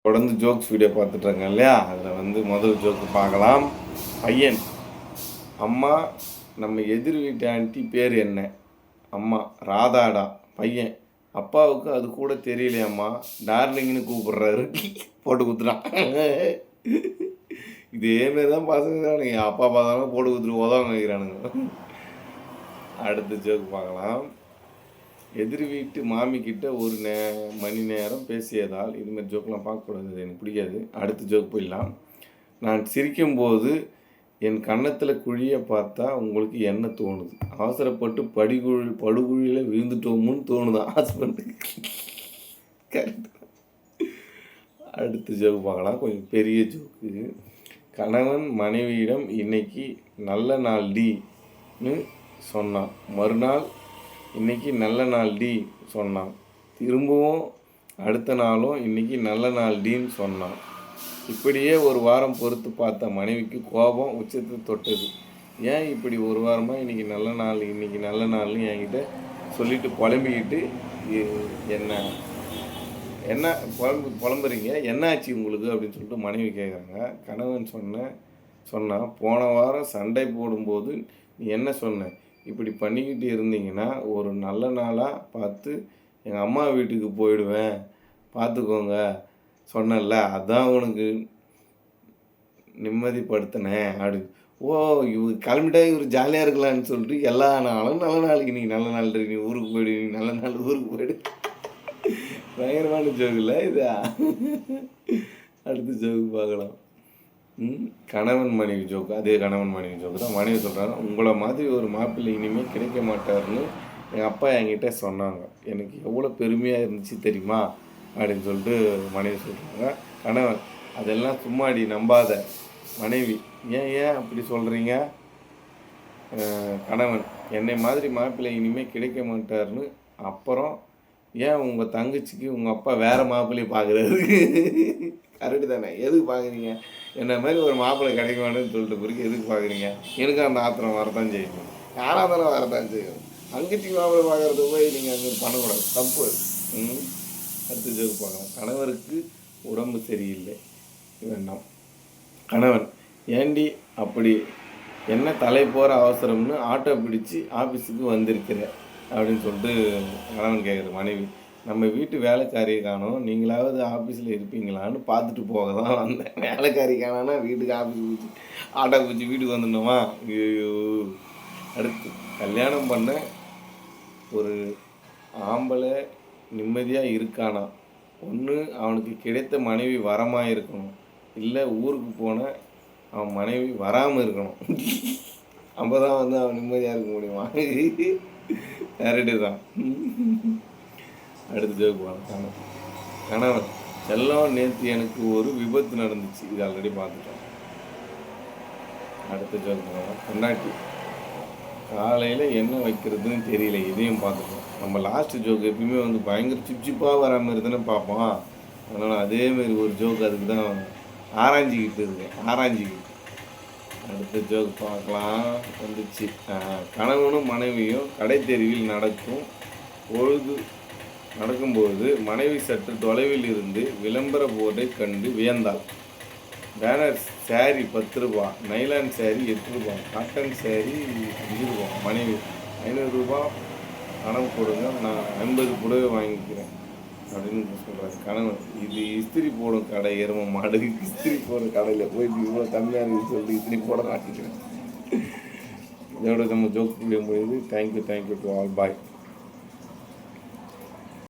தொடர்ந்து jokes video பார்த்துட்ருக்கேன் இல்லையா, அதில் முதல் ஜோக்கு பார்க்கலாம். பையன்: அம்மா, நம்ம எதிர் வீட்டு ஆண்டி பேர் என்ன? அம்மா: ராதாடா. பையன்: அப்பாவுக்கு அது கூட தெரியலையம்மா, டார்லிங்னு கூப்பிட்றாரு. போட்டு குத்துறான். இதேமாரி தான் பசங்க தானுங்க, அப்பா பார்த்தாலும் போட்டு குத்துட்டு உதவங்க வைக்கிறானுங்க. அடுத்த ஜோக்கு பார்க்கலாம். எதிர் வீட்டு மாமிக்கிட்ட ஒரு மணி நேரம் பேசியதால், இதுமாதிரி ஜோக்கெலாம் பார்க்கக்கூடாது, எனக்கு பிடிக்காது. அடுத்த ஜோக் போயிடலாம். நான் சிரிக்கும்போது என் கன்னத்தில் குழியை பார்த்தா உங்களுக்கு என்ன தோணுது? அவசரப்பட்டு படுகுழியில் விழுந்துட்டோமுன்னு தோணுதான் ஹஸ்பண்டுக்கு. கரெக்ட். அடுத்த ஜோக்கு பார்க்கலாம், கொஞ்சம் பெரிய ஜோக்கு. கணவன் மனைவியிடம் இன்னைக்கு நல்ல நாள் டின்னு சொன்னான். மறுநாள் இன்றைக்கி நல்ல நாள் டி சொன்னான். திரும்பவும் அடுத்த நாளும் இன்றைக்கி நல்ல நாள் டின்னு சொன்னான். இப்படியே ஒரு வாரம் பொறுத்து பார்த்த மனைவிக்கு கோபம் உச்சத்தை தொட்டது. ஏன் இப்படி ஒரு வாரமாக இன்றைக்கி நல்ல நாள்னு என்கிட்ட சொல்லிவிட்டு புலம்பிக்கிட்டு என்ன புலம்புறீங்க, என்னாச்சு உங்களுக்கு அப்படின்னு சொல்லிட்டு மனைவி கேட்குறாங்க. கணவன் சொன்னான், போன வாரம் சண்டை போடும்போது நீ என்ன சொன்ன? இப்படி பண்ணிக்கிட்டு இருந்தீங்கன்னா ஒரு நல்ல நாளாக பார்த்து எங்கள் அம்மா வீட்டுக்கு போயிடுவேன், பார்த்துக்கோங்க சொன்னல, அதான் உனக்கு நிம்மதிப்படுத்தினேன் அப்படி. ஓ, இவர் கிளம்பிட்டா இவர் ஜாலியாக இருக்கலான்னு சொல்லிட்டு எல்லா நாளும் நல்ல நாளைக்கு நீ நல்ல நாள் இருக்கு, நீ ஊருக்கு போயிடு, நீ நல்ல நாள் ஊருக்கு போயிடு. பயங்கரமான ஜோக்கு இல்லை இது? அடுத்த ஜோக்கு பார்க்கலாம். கணவன் மனைவி ஜோக்கு. அதே கணவன் மனைவி ஜோக்கு தான். மனைவி சொல்கிறாங்க, உங்களை மாதிரி ஒரு மாப்பிள்ளை இனிமேல் கிடைக்க மாட்டார்னு எங்கள் அப்பா என்கிட்ட சொன்னாங்க. எனக்கு எவ்வளோ பெருமையாக இருந்துச்சு தெரியுமா அப்படின்னு சொல்லிட்டு மனைவி சொல்கிறாங்க. கணவன்: அதெல்லாம் சும்மாடி, நம்பாத. மனைவி: ஏன் அப்படி சொல்கிறீங்க? கணவன்: என்னை மாதிரி மாப்பிள்ளை இனிமேல் கிடைக்க மாட்டார்னு அப்புறம் ஏன் உங்கள் தங்கச்சிக்கு உங்கள் அப்பா வேறு மாப்பிள்ளையை பார்க்குறாரு? கரெக்டு தானே? எதுக்கு பார்க்குறீங்க? என்ன மாதிரி ஒரு மாப்பிள்ளை கிடைக்க வேணும்னு சொல்லிட்டு பிறகு எதுக்கு பார்க்குறீங்க? எனக்கு அந்த ஆத்திரம் வரத்தான் செய்யணும், யாராக இருந்தாலும் வரத்தான் செய்யணும். தங்கச்சி மாப்பிள்ளை பார்க்குறது போய் நீங்கள் அங்கே பண்ணக்கூடாது, தப்பு. அடுத்த ஜோக்கு பார்க்கலாம். கணவருக்கு உடம்பு சரியில்லை, வேண்டாம். கணவன்: ஏண்டி அப்படி என்ன தலை போகிற அவசரம்னு ஆட்டோ பிடிச்சி ஆஃபீஸுக்கு வந்திருக்கிற அப்படின்னு சொல்லிட்டு கணவன் கேட்குற மனைவி: நம்ம வீட்டு வேலைக்காரியை காணோம், நீங்களாவது ஆஃபீஸில் இருப்பீங்களான்னு பார்த்துட்டு போக தான் வந்தேன். வேலைக்காரி காணோன்னா வீட்டுக்கு ஆஃபீஸ் பிடிச்சி ஆட்டோ பிடிச்சி வீட்டுக்கு வந்துடணுமா? ஐயோ. அடுத்து, கல்யாணம் பண்ண ஒரு ஆம்பளை நிம்மதியாக இருக்கானா? ஒன்று அவனுக்கு கிடைத்த மனைவி வரமாக இருக்கணும், இல்லை ஊருக்கு போன அவன் மனைவி வராமல் இருக்கணும். அப்போ தான் அவன் நிம்மதியாக இருக்க முடியுமா? கரெக்டு தான். அடுத்த ஜோக்கு பார்த்தாங்க. கணவன்: செல்லம், நேற்று எனக்கு ஒரு விபத்து நடந்துச்சு. இது ஆல்ரெடி பார்த்துட்டோம். அடுத்த ஜோக்கு பார்க்கலாம். பொண்டாட்டி: காலையில் என்ன வைக்கிறதுன்னு தெரியல. இதையும் பார்த்துட்டோம். நம்ம லாஸ்ட் ஜோக்கு எப்பயுமே பயங்கர சிப்சிப்பாக வர மாதிரி தானே பார்ப்போம். அதனால் அதேமாரி ஒரு ஜோக்கு அதுக்கு தான் ஆராய்ஞ்சிக்கிட்டு இருக்கேன், ஆராய்ஞ்சிக்கிட்டு. அடுத்த ஜோக்கு பார்க்கலாம். வந்துச்சு. கணவனும் மனைவியும் கடை தெருவில் நடக்கும்போது மனைவி சற்று தொலைவில் இருந்து விளம்பர போர்டை கண்டு வியந்தாள். பேனர் சாரி 10 ரூபா, நைலான் சாரி 8 ரூபா, காட்டன் சாரி 5 ரூபா. மனைவி: 500 ரூபா பணம் கொடுங்க, நான் 50 புடவை வாங்கிக்கிறேன் அப்படின்னு சொல்கிறாரு. கணவன்: இது இஸ்திரி போடும் கடை, எரும மாடு, இஸ்திரி போடுற கடையில் போய் இவ்வளோ கம்மியாக இருக்குன்னு சொல்லி இஸ்திரி போட வாங்கிக்கிறேன். இதோட நம்ம ஜோக் வீடியோ முடியுது. Thank you to all. பாய்.